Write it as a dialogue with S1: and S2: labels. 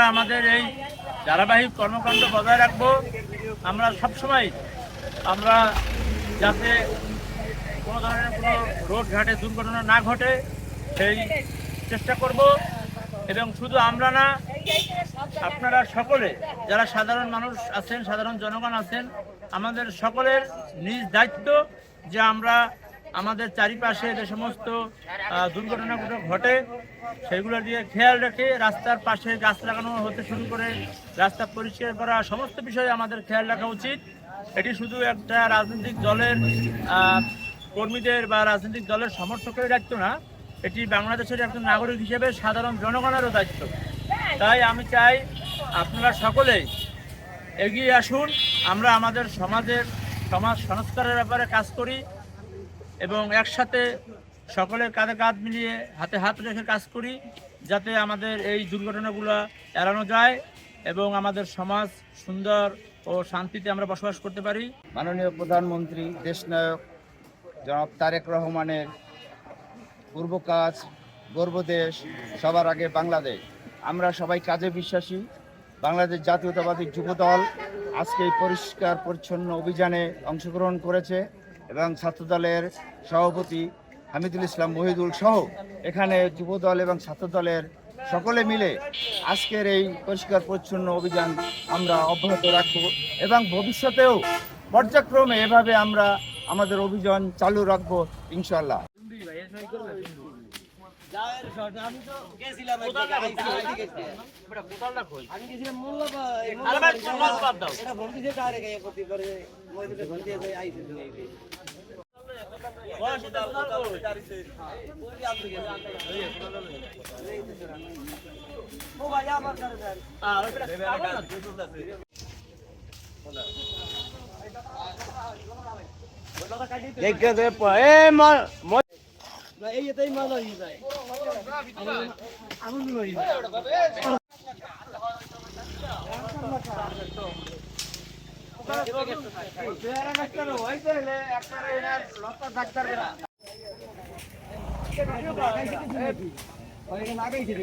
S1: আমাদের এই ধারাবাহিক কর্মকাণ্ড বজায় রাখবো। আমরা সবসময় যাতে কোনো ধরনের কোনো রোড ঘাটে দুর্ঘটনা না ঘটে সেই চেষ্টা করব। এবং শুধু আমরা না, আপনারা সকলে যারা সাধারণ মানুষ আছেন, সাধারণ জনগণ আছেন, আমাদের সকলের নিজ দায়িত্ব যে আমরা আমাদের চারিপাশে যে সমস্ত দুর্ঘটনাগুলো ঘটে সেগুলো দিয়ে খেয়াল রেখে রাস্তার পাশে গাছ লাগানো হতে শুরু করে রাস্তা পরিষ্কার করা সমস্ত বিষয়ে আমাদের খেয়াল রাখা উচিত। এটি শুধু একটা রাজনৈতিক দলের কর্মীদের বা রাজনৈতিক দলের সমর্থকের দায়িত্ব না, এটি বাংলাদেশের একজন নাগরিক হিসেবে সাধারণ জনগণেরও দায়িত্ব। তাই আমি চাই আপনারা সকলেই এগিয়ে আসুন, আমরা আমাদের সমাজ সংস্কারের ব্যাপারে কাজ করি এবং একসাথে সকলের কাঁধে কাঁধ মিলিয়ে হাতে হাত রেখে কাজ করি, যাতে আমাদের এই দুর্ঘটনাগুলো এড়ানো যায় এবং আমাদের সমাজ সুন্দর ও শান্তিতে আমরা বসবাস করতে পারি।
S2: মাননীয় প্রধানমন্ত্রী দেশনায়ক জনাব তারেক রহমানের পূর্ব কাজ গর্বদেশ, সবার আগে বাংলাদেশ। আমরা সবাই কাজে বিশ্বাসী। বাংলাদেশ জাতীয়তাবাদী যুবদল আজকে এই পরিষ্কার পরিচ্ছন্ন অভিযানে অংশগ্রহণ করেছে এবং ছাত্রদলের সভাপতি হামিদুল ইসলাম মহিদুল সহ এখানে যুবদল এবং ছাত্রদলের সকলে মিলে আজকের এই পরিষ্কার পরিচ্ছন্ন অভিযান আমরা অব্যাহত রাখব এবং ভবিষ্যতেও পর্যায়ক্রমে এভাবে আমরা আমাদের অভিযান চালু রাখবো ইনশাআল্লাহ।
S3: এইটাই মজা হয়ে যায়। আগুন হয়ে যায়। লাগাইছে